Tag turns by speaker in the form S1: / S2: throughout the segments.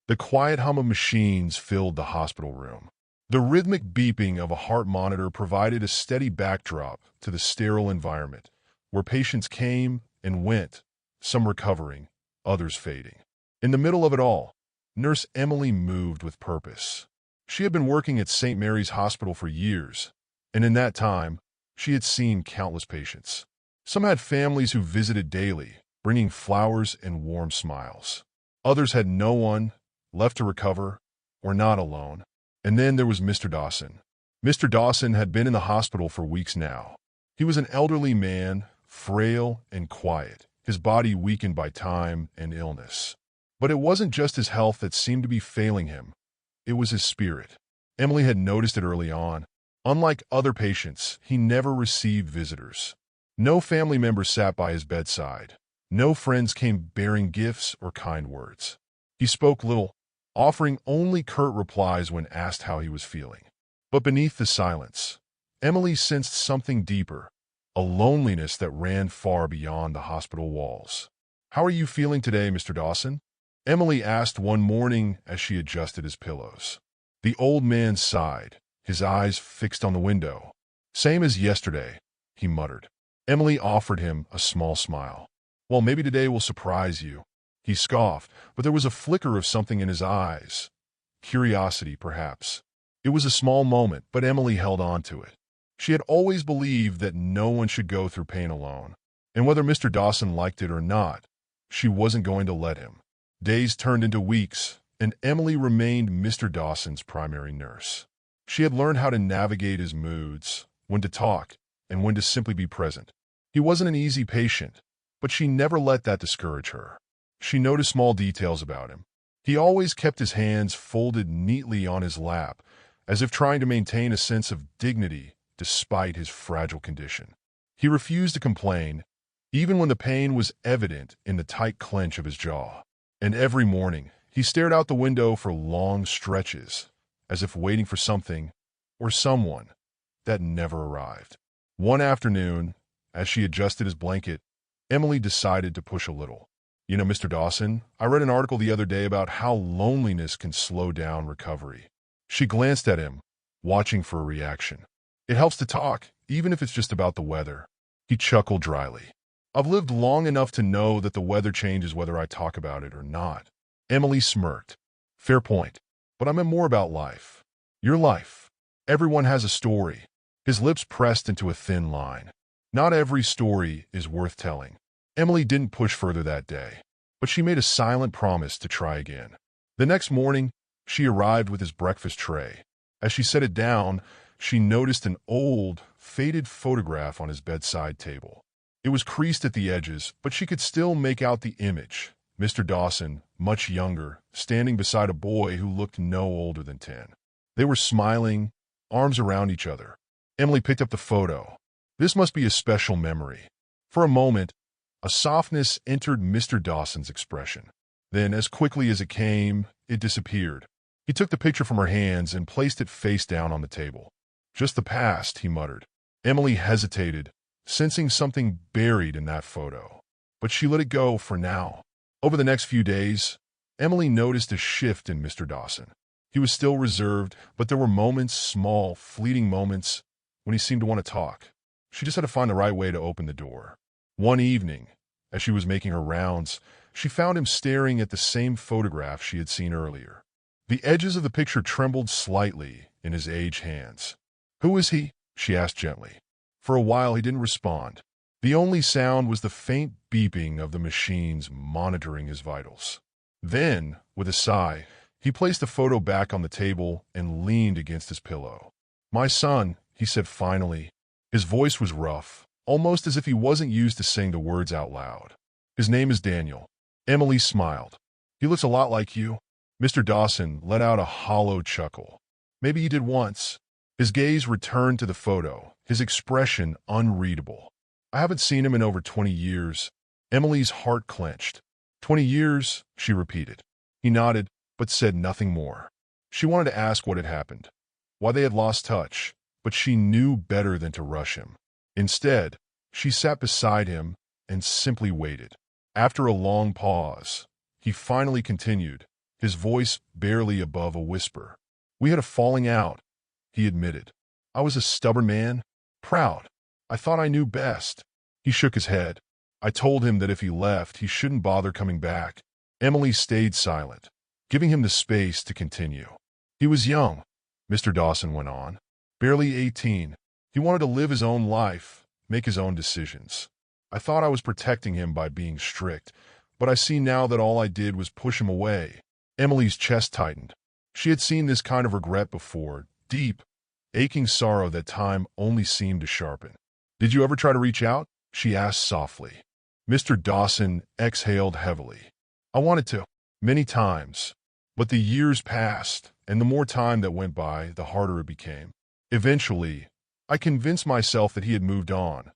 S1: The quiet hum of machines filled the hospital room. The rhythmic beeping of a heart monitor provided a steady backdrop to the sterile environment, where patients came and went, some recovering, others fading. In the middle of it all, Nurse Emily moved with purpose. She had been working at St. Mary's Hospital for years, and in that time, she had seen countless patients. Some had families who visited daily, bringing flowers and warm smiles. Others had no one, left to recover, or not alone. And then there was Mr. Dawson. Mr. Dawson had been in the hospital for weeks now. He was an elderly man, frail and quiet, his body weakened by time and illness. But it wasn't just his health that seemed to be failing him. It was his spirit. Emily had noticed it early on. Unlike other patients, he never received visitors. No family members sat by his bedside. No friends came bearing gifts or kind words. He spoke little, offering only curt replies when asked how he was feeling. But beneath the silence, Emily sensed something deeper, a loneliness that ran far beyond the hospital walls. "How are you feeling today, Mr. Dawson?" Emily asked one morning as she adjusted his pillows. The old man sighed, his eyes fixed on the window. "Same as yesterday," he muttered. Emily offered him a small smile. "Well, maybe today will surprise you." He scoffed, but there was a flicker of something in his eyes. Curiosity, perhaps. It was a small moment, but Emily held on to it. She had always believed that no one should go through pain alone. And whether Mr. Dawson liked it or not, she wasn't going to let him. Days turned into weeks, and Emily remained Mr. Dawson's primary nurse. She had learned how to navigate his moods, when to talk, and when to simply be present. He wasn't an easy patient, but she never let that discourage her. She noticed small details about him. He always kept his hands folded neatly on his lap, as if trying to maintain a sense of dignity despite his fragile condition. He refused to complain, even when the pain was evident in the tight clench of his jaw. And every morning, he stared out the window for long stretches, as if waiting for something or someone that never arrived. One afternoon, as she adjusted his blanket, Emily decided to push a little. "You know, Mr. Dawson, I read an article the other day about how loneliness can slow down recovery." She glanced at him, watching for a reaction. "It helps to talk, even if it's just about the weather." He chuckled dryly. "I've lived long enough to know that the weather changes whether I talk about it or not." Emily smirked. "Fair point. But I meant more about life. Your life. Everyone has a story." His lips pressed into a thin line. Not every story is worth telling. Emily didn't push further that day, but she made a silent promise to try again. The next morning, she arrived with his breakfast tray. As she set it down, she noticed an old, faded photograph on his bedside table. It was creased at the edges, but she could still make out the image. Mr. Dawson, much younger, standing beside a boy who looked no older than 10. They were smiling, arms around each other. Emily picked up the photo. This must be a special memory. For a moment, a softness entered Mr. Dawson's expression. Then, as quickly as it came, it disappeared. He took the picture from her hands and placed it face down on the table. "Just the past," he muttered. Emily hesitated, sensing something buried in that photo. But she let it go for now. Over the next few days, Emily noticed a shift in Mr. Dawson. He was still reserved, but there were moments, small, fleeting moments, when he seemed to want to talk. She just had to find the right way to open the door. One evening, as she was making her rounds, she found him staring at the same photograph she had seen earlier. The edges of the picture trembled slightly in his aged hands. "Who is he?" she asked gently. For a while he didn't respond. The only sound was the faint beeping of the machines monitoring his vitals. Then, with a sigh, he placed the photo back on the table and leaned against his pillow. "My son," he said finally. His voice was rough, almost as if he wasn't used to saying the words out loud. "His name is Daniel." Emily smiled. "He looks a lot like you." Mr. Dawson let out a hollow chuckle. "Maybe he did once." His gaze returned to the photo, his expression unreadable. "I haven't seen him in over 20 years. Emily's heart clenched. 20 years, she repeated. He nodded, but said nothing more. She wanted to ask what had happened, why they had lost touch, but she knew better than to rush him. Instead, she sat beside him and simply waited. After a long pause, he finally continued, his voice barely above a whisper. "We had a falling out," he admitted. "I was a stubborn man, proud. I thought I knew best." He shook his head. "I told him that if he left, he shouldn't bother coming back." Emily stayed silent, giving him the space to continue. "He was young," Mr. Dawson went on. "Barely 18. He wanted to live his own life, make his own decisions. I thought I was protecting him by being strict, but I see now that all I did was push him away." Emily's chest tightened. She had seen this kind of regret before, deep, aching sorrow that time only seemed to sharpen. "Did you ever try to reach out?" she asked softly. Mr. Dawson exhaled heavily. "I wanted to, many times. But the years passed, and the more time that went by, the harder it became. Eventually, I convinced myself that he had moved on,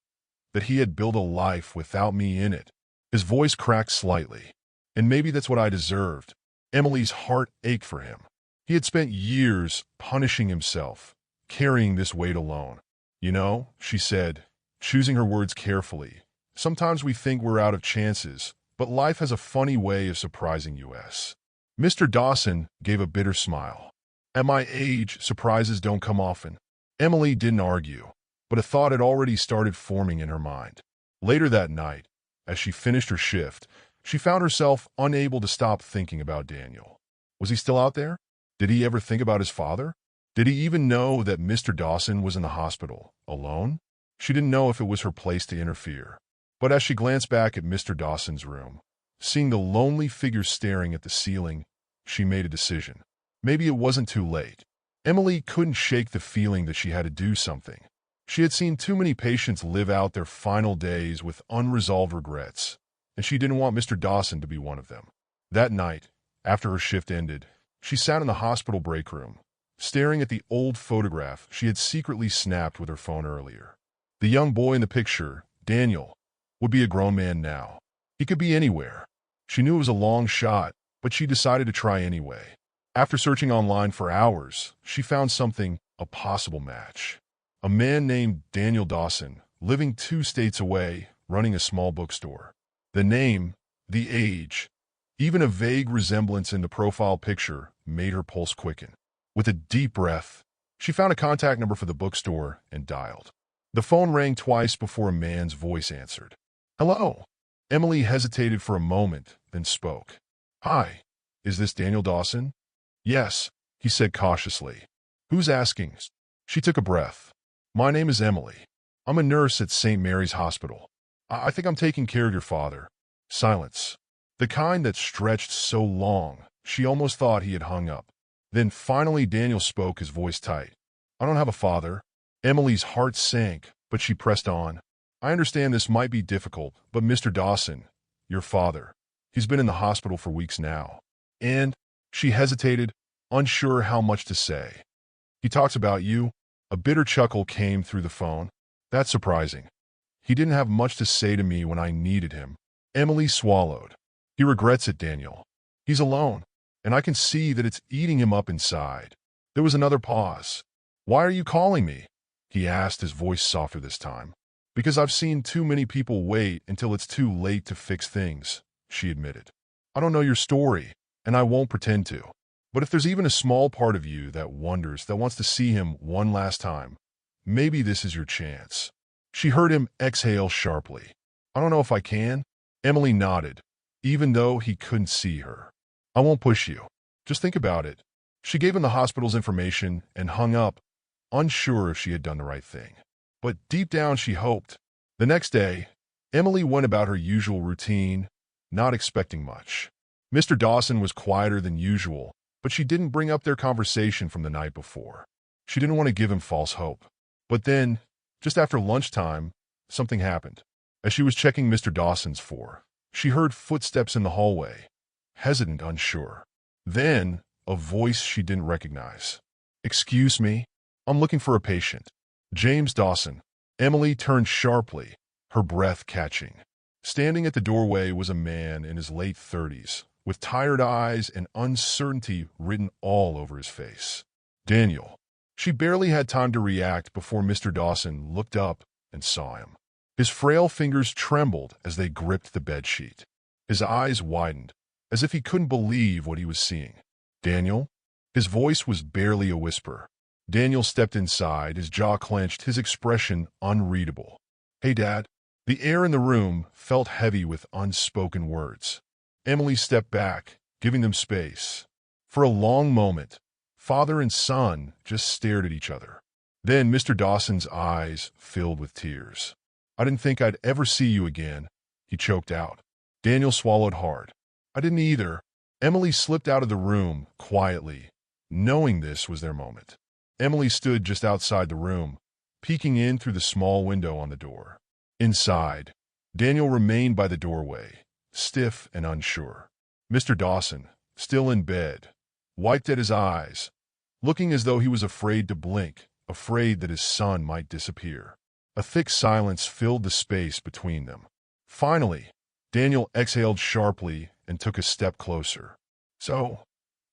S1: that he had built a life without me in it." His voice cracked slightly. "And maybe that's what I deserved." Emily's heart ached for him. He had spent years punishing himself, carrying this weight alone. "You know," she said, choosing her words carefully, "sometimes we think we're out of chances, but life has a funny way of surprising us." Mr. Dawson gave a bitter smile. "At my age, surprises don't come often." Emily didn't argue, but a thought had already started forming in her mind. Later that night, as she finished her shift, she found herself unable to stop thinking about Daniel. Was he still out there? Did he ever think about his father? Did he even know that Mr. Dawson was in the hospital, alone? She didn't know if it was her place to interfere. But as she glanced back at Mr. Dawson's room, seeing the lonely figure staring at the ceiling, she made a decision. Maybe it wasn't too late. Emily couldn't shake the feeling that she had to do something. She had seen too many patients live out their final days with unresolved regrets, and she didn't want Mr. Dawson to be one of them. That night, after her shift ended, she sat in the hospital break room, staring at the old photograph she had secretly snapped with her phone earlier. The young boy in the picture, Daniel, would be a grown man now. He could be anywhere. She knew it was a long shot, but she decided to try anyway. After searching online for hours, she found something, a possible match. A man named Daniel Dawson, living 2 states away, running a small bookstore. The name, the age, even a vague resemblance in the profile picture made her pulse quicken. With a deep breath, she found a contact number for the bookstore and dialed. The phone rang twice before a man's voice answered. "Hello." Emily hesitated for a moment, then spoke. "Hi, is this Daniel Dawson?" "Yes," he said cautiously. "Who's asking?" She took a breath. "My name is Emily. I'm a nurse at St. Mary's Hospital. I think I'm taking care of your father." Silence. The kind that stretched so long, she almost thought he had hung up. Then finally Daniel spoke, his voice tight. "I don't have a father." Emily's heart sank, but she pressed on. "I understand this might be difficult, but Mr. Dawson, your father, he's been in the hospital for weeks now. And," she hesitated, unsure how much to say, "he talks about you." A bitter chuckle came through the phone. "That's surprising. He didn't have much to say to me when I needed him." Emily swallowed. "He regrets it, Daniel. He's alone, and I can see that it's eating him up inside." There was another pause. "Why are you calling me?" he asked, his voice softer this time. "Because I've seen too many people wait until it's too late to fix things," she admitted. "I don't know your story, and I won't pretend to. But if there's even a small part of you that wonders, that wants to see him one last time, maybe this is your chance." She heard him exhale sharply. "I don't know if I can." Emily nodded, even though he couldn't see her. "I won't push you. Just think about it." She gave him the hospital's information and hung up, unsure if she had done the right thing. But deep down she hoped. The next day, Emily went about her usual routine, not expecting much. Mr. Dawson was quieter than usual, but she didn't bring up their conversation from the night before. She didn't want to give him false hope. But then, just after lunchtime, something happened. As she was checking Mr. Dawson's for, she heard footsteps in the hallway, hesitant, unsure. Then, a voice she didn't recognize. "Excuse me, I'm looking for a patient." "James Dawson." Emily turned sharply, her breath catching. Standing at the doorway was a man in his late 30s, with tired eyes and uncertainty written all over his face. "Daniel." She barely had time to react before Mr. Dawson looked up and saw him. His frail fingers trembled as they gripped the bedsheet. His eyes widened. as if he couldn't believe what he was seeing. "Daniel?" His voice was barely a whisper. Daniel stepped inside, his jaw clenched, his expression unreadable. "Hey, Dad." The air in the room felt heavy with unspoken words. Emily stepped back, giving them space. For a long moment, father and son just stared at each other. Then Mr. Dawson's eyes filled with tears. "I didn't think I'd ever see you again," he choked out. Daniel swallowed hard. "I didn't either." Emily slipped out of the room quietly, knowing this was their moment. Emily stood just outside the room, peeking in through the small window on the door. Inside, Daniel remained by the doorway, stiff and unsure. Mr. Dawson, still in bed, wiped at his eyes, looking as though he was afraid to blink, afraid that his son might disappear. A thick silence filled the space between them. Finally, Daniel exhaled sharply and took a step closer. "So,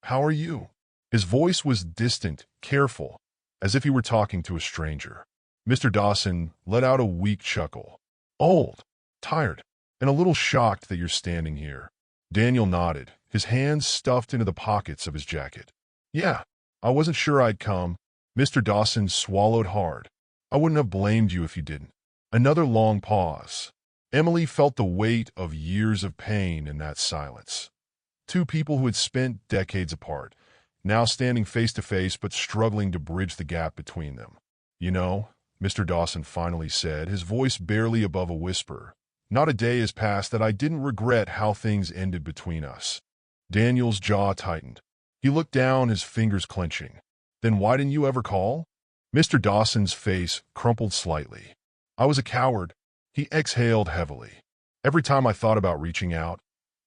S1: how are you?" His voice was distant, careful, as if he were talking to a stranger. Mr. Dawson let out a weak chuckle. "Old, tired, and a little shocked that you're standing here." Daniel nodded, his hands stuffed into the pockets of his jacket. "Yeah, I wasn't sure I'd come." Mr. Dawson swallowed hard. "I wouldn't have blamed you if you didn't." Another long pause. Emily felt the weight of years of pain in that silence. Two people who had spent decades apart, now standing face to face but struggling to bridge the gap between them. "You know," Mr. Dawson finally said, his voice barely above a whisper, "not a day has passed that I didn't regret how things ended between us." Daniel's jaw tightened. He looked down, his fingers clenching. "Then why didn't you ever call?" Mr. Dawson's face crumpled slightly. "I was a coward." He exhaled heavily. "Every time I thought about reaching out,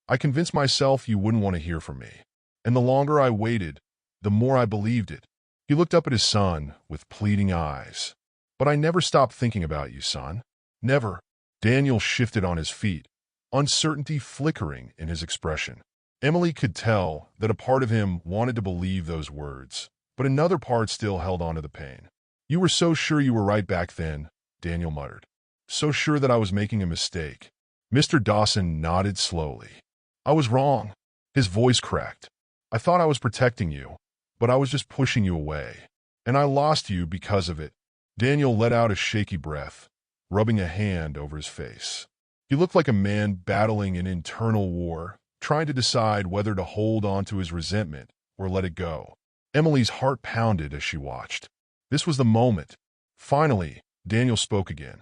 S1: I convinced myself you wouldn't want to hear from me. And the longer I waited, the more I believed it." He looked up at his son with pleading eyes. "But I never stopped thinking about you, son. Never." Daniel shifted on his feet, uncertainty flickering in his expression. Emily could tell that a part of him wanted to believe those words, but another part still held on to the pain. "You were so sure you were right back then," Daniel muttered. "So sure that I was making a mistake." Mr. Dawson nodded slowly. "I was wrong." His voice cracked. "I thought I was protecting you, but I was just pushing you away. And I lost you because of it." Daniel let out a shaky breath, rubbing a hand over his face. He looked like a man battling an internal war, trying to decide whether to hold on to his resentment or let it go. Emily's heart pounded as she watched. This was the moment. Finally, Daniel spoke again.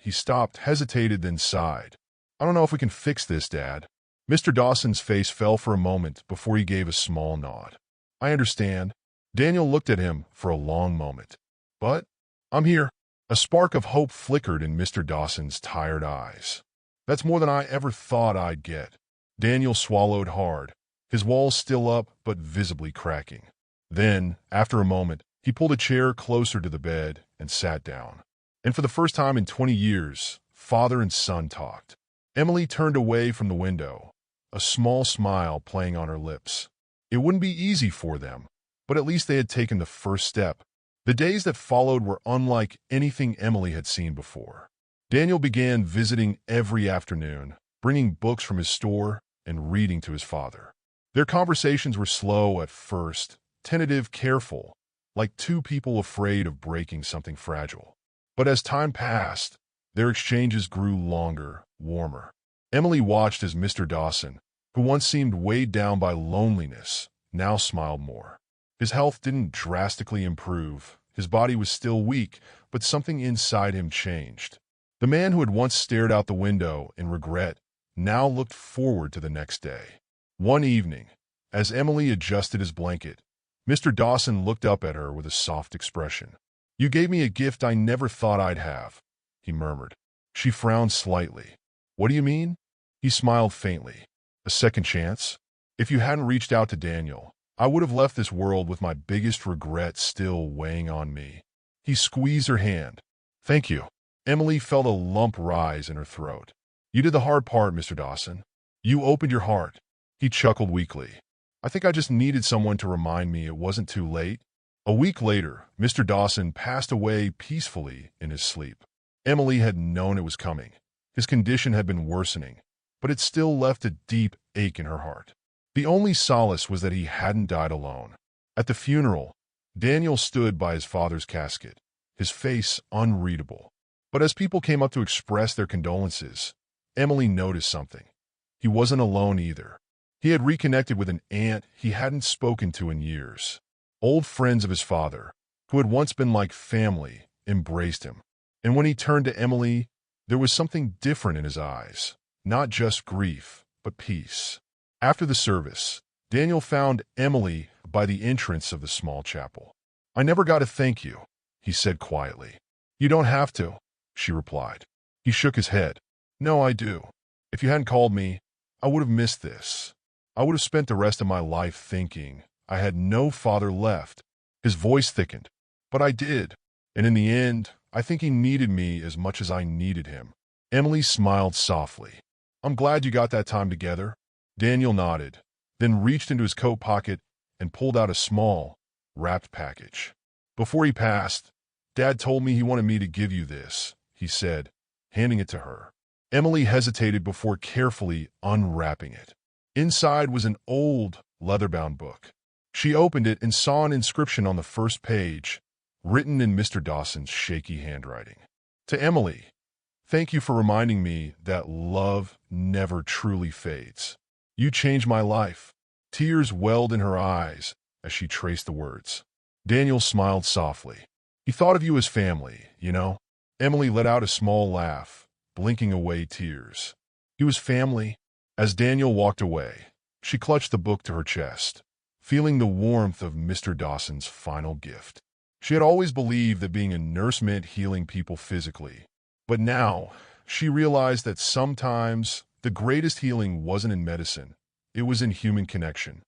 S1: He stopped, hesitated, then sighed. "I don't know if we can fix this, Dad." Mr. Dawson's face fell for a moment before he gave a small nod. "I understand." Daniel looked at him for a long moment. "But I'm here." A spark of hope flickered in Mr. Dawson's tired eyes. "That's more than I ever thought I'd get." Daniel swallowed hard, his walls still up but visibly cracking. Then, after a moment, he pulled a chair closer to the bed and sat down. And for the first time in 20 years, father and son talked. Emily turned away from the window, a small smile playing on her lips. It wouldn't be easy for them, but at least they had taken the first step. The days that followed were unlike anything Emily had seen before. Daniel began visiting every afternoon, bringing books from his store and reading to his father. Their conversations were slow at first, tentative, careful, like two people afraid of breaking something fragile. But as time passed, their exchanges grew longer, warmer. Emily watched as Mr. Dawson, who once seemed weighed down by loneliness, now smiled more. His health didn't drastically improve. His body was still weak, but something inside him changed. The man who had once stared out the window in regret now looked forward to the next day. One evening, as Emily adjusted his blanket, Mr. Dawson looked up at her with a soft expression. "You gave me a gift I never thought I'd have," he murmured. She frowned slightly. "What do you mean?" He smiled faintly. "A second chance? If you hadn't reached out to Daniel, I would have left this world with my biggest regret still weighing on me." He squeezed her hand. "Thank you." Emily felt a lump rise in her throat. "You did the hard part, Mr. Dawson. You opened your heart." He chuckled weakly. "I think I just needed someone to remind me it wasn't too late." A week later, Mr. Dawson passed away peacefully in his sleep. Emily had known it was coming. His condition had been worsening, but it still left a deep ache in her heart. The only solace was that he hadn't died alone. At the funeral, Daniel stood by his father's casket, his face unreadable. But as people came up to express their condolences, Emily noticed something. He wasn't alone either. He had reconnected with an aunt he hadn't spoken to in years. Old friends of his father, who had once been like family, embraced him. And when he turned to Emily, there was something different in his eyes. Not just grief, but peace. After the service, Daniel found Emily by the entrance of the small chapel. "I never got to thank you," he said quietly. "You don't have to," she replied. He shook his head. "No, I do. If you hadn't called me, I would have missed this. I would have spent the rest of my life thinking I had no father left." His voice thickened. "But I did. And in the end, I think he needed me as much as I needed him." Emily smiled softly. "I'm glad you got that time together." Daniel nodded, then reached into his coat pocket and pulled out a small, wrapped package. "Before he passed, Dad told me he wanted me to give you this," he said, handing it to her. Emily hesitated before carefully unwrapping it. Inside was an old, leather-bound book. She opened it and saw an inscription on the first page, written in Mr. Dawson's shaky handwriting. "To Emily, thank you for reminding me that love never truly fades. You changed my life." Tears welled in her eyes as she traced the words. Daniel smiled softly. "He thought of you as family, you know." Emily let out a small laugh, blinking away tears. "He was family." As Daniel walked away, she clutched the book to her chest, feeling the warmth of Mr. Dawson's final gift. She had always believed that being a nurse meant healing people physically. But now, she realized that sometimes the greatest healing wasn't in medicine, it was in human connection.